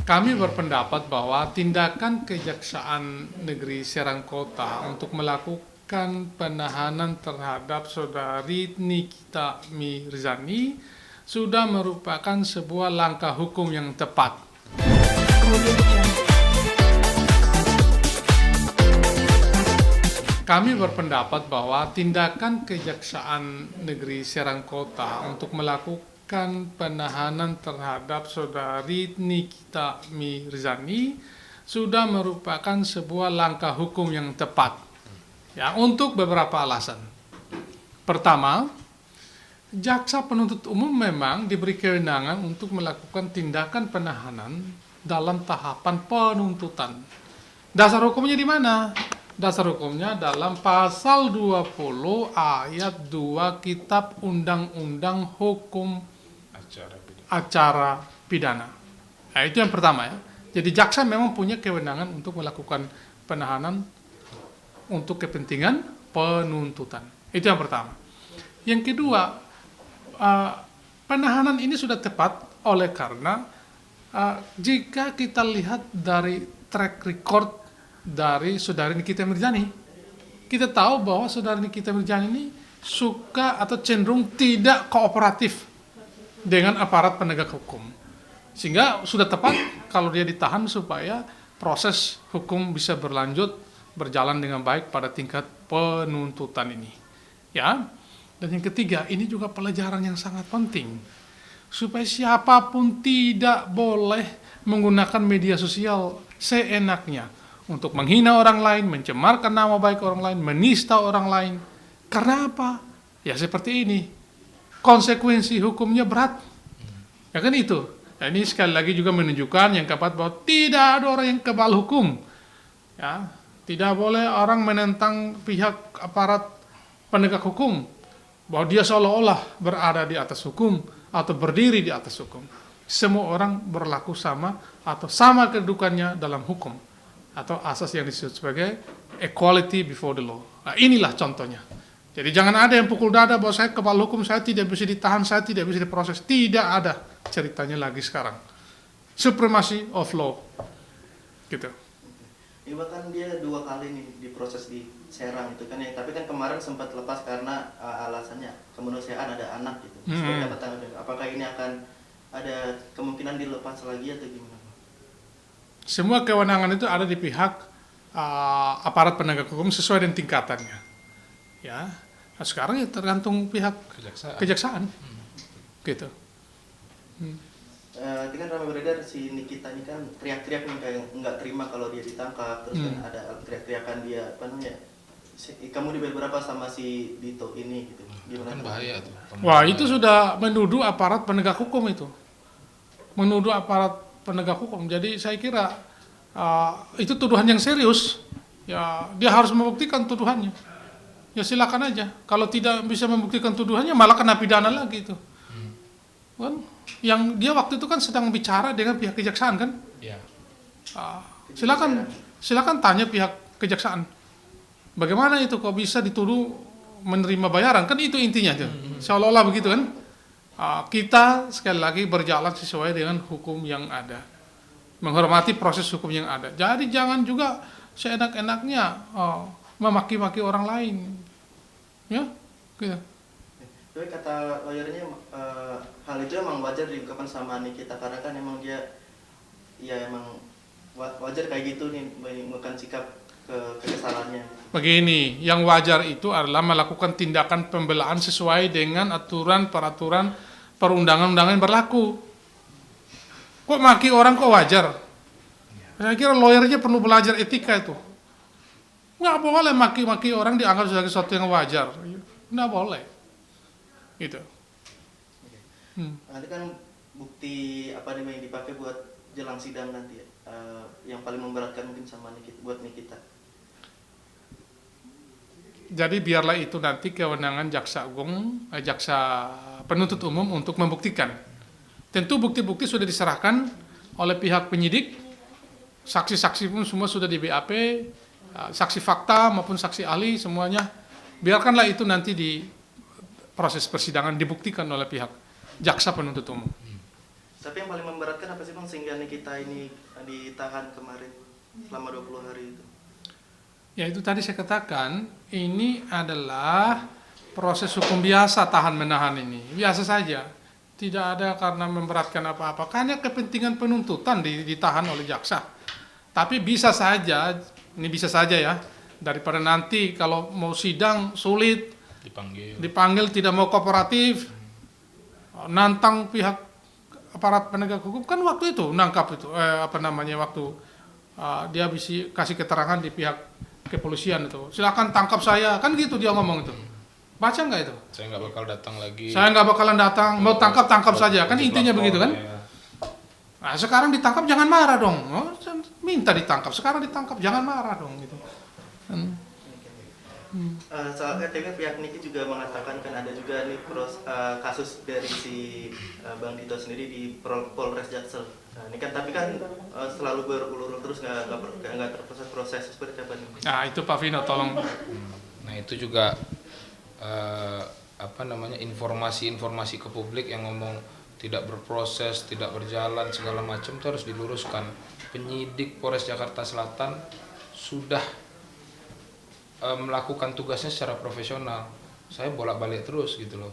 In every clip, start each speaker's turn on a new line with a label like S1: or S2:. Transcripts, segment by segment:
S1: Kami berpendapat bahwa tindakan Kejaksaan Negeri Serang Kota untuk melakukan penahanan terhadap Saudari Nikita Mirzani sudah merupakan sebuah langkah hukum yang tepat. Kami berpendapat bahwa tindakan Kejaksaan Negeri Serang Kota untuk melakukan penahanan terhadap Saudari Nikita Mirzani sudah merupakan sebuah langkah hukum yang tepat. Ya, untuk beberapa alasan. Pertama, jaksa penuntut umum memang diberi kewenangan untuk melakukan tindakan penahanan dalam tahapan penuntutan. Dasar hukumnya di mana? Dasar hukumnya dalam pasal 20 ayat 2 Kitab Undang-Undang Hukum Acara Pidana. Nah, itu yang pertama ya. Jadi jaksa memang punya kewenangan untuk melakukan penahanan untuk kepentingan penuntutan. Itu yang pertama. Yang kedua, penahanan ini sudah tepat oleh karena jika kita lihat dari track record dari Saudari Nikita Mirzani, kita tahu bahwa Saudari Nikita Mirzani ini suka atau cenderung tidak kooperatif dengan aparat penegak hukum. Sehingga sudah tepat kalau dia ditahan supaya proses hukum bisa berjalan dengan baik pada tingkat penuntutan ini. Ya. Dan yang ketiga, ini juga pelajaran yang sangat penting. Supaya siapapun tidak boleh menggunakan media sosial seenaknya untuk menghina orang lain, mencemarkan nama baik orang lain, menista orang lain. Karena apa? Ya seperti ini. Konsekuensi hukumnya berat. Ya kan itu. Ya, ini sekali lagi juga menunjukkan yang keempat bahwa tidak ada orang yang kebal hukum. Ya, tidak boleh orang menentang pihak aparat penegak hukum bahwa dia seolah-olah berada di atas hukum atau berdiri di atas hukum. Semua orang berlaku sama atau sama kedudukannya dalam hukum atau asas yang disebut sebagai equality before the law. Nah, inilah contohnya. Jadi jangan ada yang pukul dada bahwa saya kebal hukum, saya tidak bisa ditahan, saya tidak bisa diproses. Tidak ada ceritanya lagi sekarang. Supremacy of law. Gitu.
S2: Ini bahkan dia 2 kali nih diproses di Serang itu kan ya. Tapi kan kemarin sempat lepas karena alasannya kemanusiaan, ada anak gitu. Seperti apa tanggapannya? Apakah ini akan ada kemungkinan dilepas lagi atau gimana?
S1: Semua kewenangan itu ada di pihak aparat penegak hukum sesuai dengan tingkatannya. Ya. Nah, sekarang ya tergantung pihak kejaksaan. Gitu.
S2: Ini kan ramai beredar si Nikita ini kan teriak-teriak nih kayak nggak terima kalau dia ditangkap, terus kan ada teriak-teriakan dia apa namanya, kamu dibayar berapa sama si Dito ini gitu. Gimana?
S3: Kan bahaya tuh.
S1: Wah, itu sudah menuduh aparat penegak hukum itu. Menuduh aparat penegak hukum. Jadi saya kira itu tuduhan yang serius. Ya, dia harus membuktikan tuduhannya. Ya silakan aja. Kalau tidak bisa membuktikan tuduhannya malah kena pidana lagi itu. Kan? Yang dia waktu itu kan sedang bicara dengan pihak kejaksaan kan?
S3: Iya.
S1: Silakan tanya pihak kejaksaan. Bagaimana itu kok bisa dituduh menerima bayaran? Kan itu intinya tuh. Seolah-olah begitu kan? Kita sekali lagi berjalan sesuai dengan hukum yang ada. Menghormati proses hukum yang ada. Jadi jangan juga seenak-enaknya memaki-maki orang lain. Ya? Gitu.
S2: Tapi kata lawyernya hal itu emang wajar diungkapkan sama Nikita karena kan emang dia ya emang wajar kayak gitu nih mengungkapkan sikap kekesalannya.
S1: Begini, yang wajar itu adalah melakukan tindakan pembelaan sesuai dengan aturan-peraturan perundangan-undangan yang berlaku. Kok maki orang kok wajar? Saya kira lawyernya perlu belajar etika itu. Nggak boleh maki-maki orang dianggap sebagai sesuatu yang wajar. Nggak boleh. Gitu.
S2: Nanti kan bukti apa nih yang dipakai buat jelang sidang nanti yang paling memberatkan mungkin sama Nikita, buat Nikita.
S1: Jadi biarlah itu nanti kewenangan jaksa penuntut umum untuk membuktikan. Tentu bukti-bukti sudah diserahkan oleh pihak penyidik, saksi-saksi pun semua sudah di BAP, saksi fakta maupun saksi ahli semuanya. Biarkanlah itu nanti di proses persidangan dibuktikan oleh pihak jaksa penuntut umum.
S2: Tapi yang paling memberatkan apa sih Bang sehingga Nikita ini ditahan kemarin selama 20 hari itu?
S1: Ya itu tadi saya katakan, ini adalah proses hukum biasa tahan menahan ini. Biasa saja. Tidak ada karena memberatkan apa-apa. Karena kepentingan penuntutan ditahan oleh jaksa. Tapi bisa saja, ini bisa saja ya, daripada nanti kalau mau sidang sulit, dipanggil tidak mau kooperatif, nantang pihak aparat penegak hukum, kan waktu itu nangkap itu, waktu dia bisa kasih keterangan di pihak kepolisian itu, silakan tangkap saya, kan gitu dia ngomong itu. Baca nggak itu?
S3: Saya nggak bakal datang lagi.
S1: Saya nggak bakalan datang, mau tangkap saja, kan intinya begitu kan?
S3: Ya.
S1: Nah sekarang ditangkap jangan marah dong, minta ditangkap, sekarang ditangkap jangan marah dong gitu.
S2: Soalnya tapi pihak Niki juga mengatakan kan ada juga nih kasus dari si Bang Dito sendiri di Polres Jaksel. Nah, ini kan tapi kan selalu berulur terus nggak terproses seperti apa nih?
S1: Nah itu Pak Vino tolong.
S3: Nah itu juga informasi-informasi ke publik yang ngomong tidak berproses, tidak berjalan segala macam itu harus diluruskan. Penyidik Polres Jakarta Selatan sudah melakukan tugasnya secara profesional. Saya bolak-balik terus gitu loh,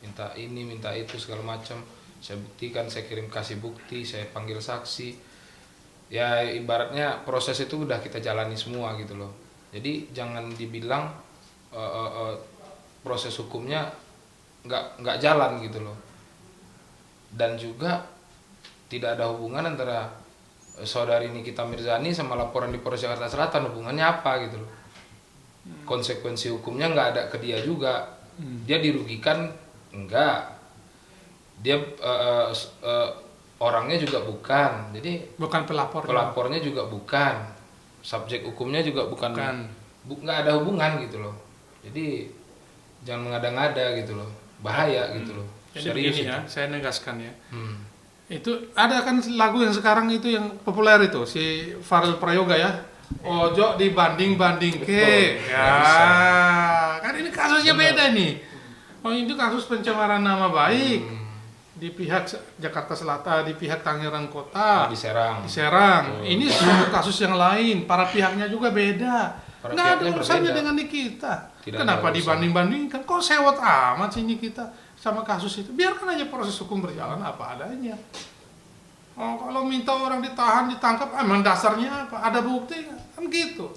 S3: minta ini minta itu segala macam, saya buktikan, saya kasih bukti, saya panggil saksi. Ya ibaratnya proses itu udah kita jalani semua gitu loh. Jadi jangan dibilang proses hukumnya nggak jalan gitu loh. Dan juga tidak ada hubungan antara saudari Nikita Mirzani sama laporan di Polres Jakarta Selatan, hubungannya apa gitu loh. Konsekuensi hukumnya nggak ada ke dia juga. Dia dirugikan enggak, dia orangnya juga bukan, jadi
S1: Bukan
S3: pelapornya juga bukan, subjek hukumnya juga bukan. Nggak ada hubungan gitu loh. Jadi jangan mengada-ngada gitu loh, bahaya gitu loh.
S1: Jadi
S3: Serius
S1: begini
S3: itu.
S1: ya, saya negaskan ya. Itu ada kan lagu yang sekarang itu yang populer itu si Farel Prayoga ya. Ojo dibanding-banding ke. Ya, kan ini kasusnya beda nih. Oh, ini kasus pencemaran nama baik di pihak Jakarta Selatan, di pihak Tangerang Kota,
S3: Di Serang.
S1: Di Serang. Ini suatu kasus yang lain, para pihaknya juga beda. Nggak ada urusannya dengan Nikita. Kenapa dibanding-bandingkan? Kok sewot amat sih Nikita sama kasus itu? Biarkan aja proses hukum berjalan apa adanya. Oh, kalau minta orang ditahan, ditangkap, emang dasarnya apa? Ada bukti kan gitu.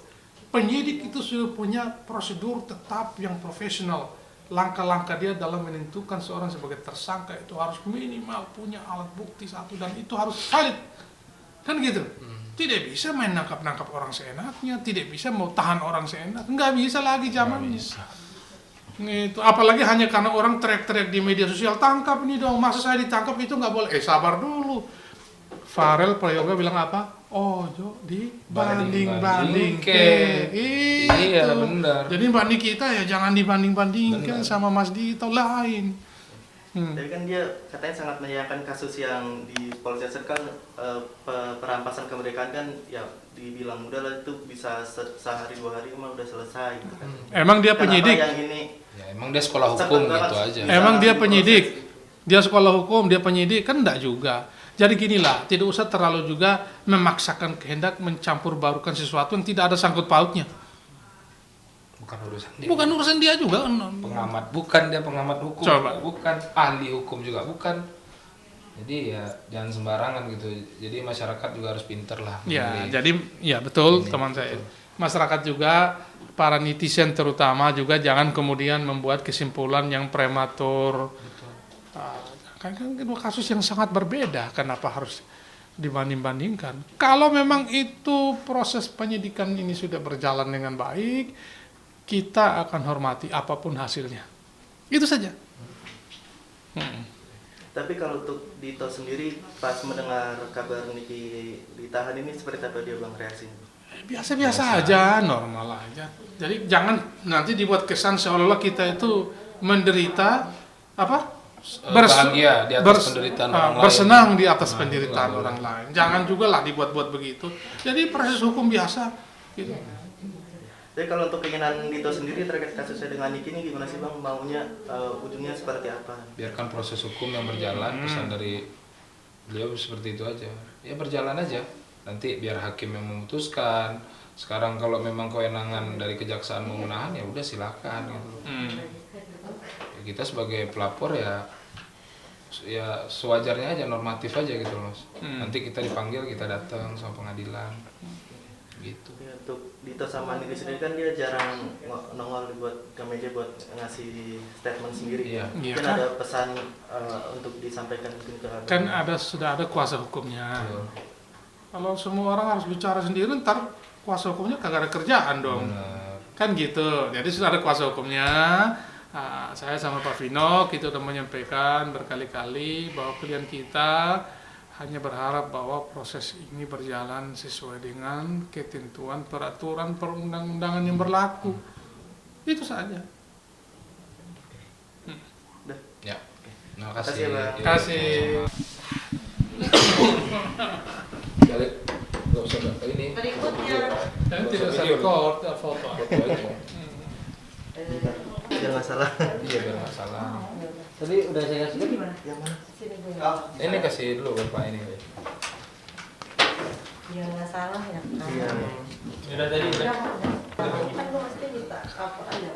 S1: Penyidik itu sudah punya prosedur tetap yang profesional. Langkah-langkah dia dalam menentukan seorang sebagai tersangka itu harus minimal punya alat bukti satu dan itu harus valid. Kan gitu. Tidak bisa main nangkap-nangkap orang seenaknya, tidak bisa mau tahan orang seenak. Nggak bisa lagi zamannya. Itu apalagi hanya karena orang teriak-teriak di media sosial, tangkap ini dong, masa saya ditangkap itu nggak boleh. Sabar dulu. Farel Prayoga bilang apa? Ojo dibanding-banding ke.
S3: Iya benar.
S1: Jadi Mbak Nikita ya jangan dibanding-bandingkan sama Mas Dito lain.
S2: Tapi kan dia katanya sangat menyayangkan kasus yang di Polres Jaksel kan perampasan kemerdekaan kan ya dibilang mudah lah itu bisa sehari 2 hari mah udah selesai gitu kan.
S1: Emang dia penyidik?
S2: Yang ini
S3: Ya, emang dia sekolah hukum gitu aja.
S1: Emang dia penyidik? Dia sekolah hukum, dia penyidik? Kan enggak juga. Jadi ginilah, tidak usah terlalu juga memaksakan kehendak mencampur barukan sesuatu yang tidak ada sangkut pautnya.
S3: Bukan urusan dia.
S1: Bukan urusan dia juga.
S3: Pengamat, bukan dia pengamat hukum.
S1: Coba.
S3: Bukan ahli hukum juga bukan. Jadi ya jangan sembarangan gitu. Jadi masyarakat juga harus pinter lah.
S1: Ya, jadi ya betul teman saya. Masyarakat juga, para netizen terutama juga jangan kemudian membuat kesimpulan yang prematur. Kan dua kasus yang sangat berbeda, kenapa harus dibanding-bandingkan? Kalau memang itu proses penyidikan ini sudah berjalan dengan baik, kita akan hormati apapun hasilnya. Itu saja.
S2: Tapi kalau untuk Dito sendiri pas mendengar kabar Niki ditahan ini seperti apa dia Bang reaksinya?
S1: Biasa-biasa aja, normal aja. Jadi jangan nanti dibuat kesan seolah-olah kita itu menderita apa?
S3: Bahagia di atas penderitaan orang lain.
S1: Bersenang di atas penderitaan orang lain. Jangan juga lah dibuat-buat begitu. Jadi proses hukum biasa gitu.
S2: Jadi kalau untuk keinginan Dito sendiri terkait kasusnya dengan Niki ini gimana sih Bang, maunya ujungnya seperti apa?
S3: Biarkan proses hukum yang berjalan, pesan dari beliau seperti itu aja, ya berjalan aja, nanti biar hakim yang memutuskan. Sekarang kalau memang kewenangan dari kejaksaan mau menahan, ya udah silakan gitu. Ya, kita sebagai pelapor ya sewajarnya aja, normatif aja gitu loh. Nanti kita dipanggil, kita datang sama pengadilan gitu.
S2: Ya, untuk Dito sama Niki sendiri kan dia jarang nongol buat ke meja buat ngasih statement sendiri.
S3: Iya.
S2: Mungkin
S1: Iya, kan?
S2: ada pesan untuk disampaikan mungkin ke
S1: Kan sudah ada kuasa hukumnya.
S3: Betul.
S1: Kalau semua orang harus bicara sendiri, ntar kuasa hukumnya kagak ada kerjaan dong.
S3: Benar.
S1: Kan gitu. Jadi sudah ada kuasa hukumnya. Saya sama Pak Vino kita udah menyampaikan berkali-kali bahwa klien kita hanya berharap bahwa proses ini berjalan sesuai dengan ketentuan peraturan perundang-undangan yang berlaku. Itu saja.
S2: Udah.
S3: Ya. Terima
S2: Makasih
S3: kasih.
S2: ya, Pak.
S1: Terima kasih.
S3: Jadi nggak usah ini.
S4: Berikutnya.
S1: Dan tidak usah record foto.
S3: Foto aja.
S2: Biar nggak salah.
S3: Iya biar nggak salah.
S4: Tadi udah saya kasih lagi mana?
S2: Yang mana?
S4: Sini gue.
S3: Ini kasih dulu Bapak ini.
S4: Ya nggak salah ya.
S2: Iya.
S1: Sudah tadi.
S4: Udah. Kan gue mesti minta apa aja.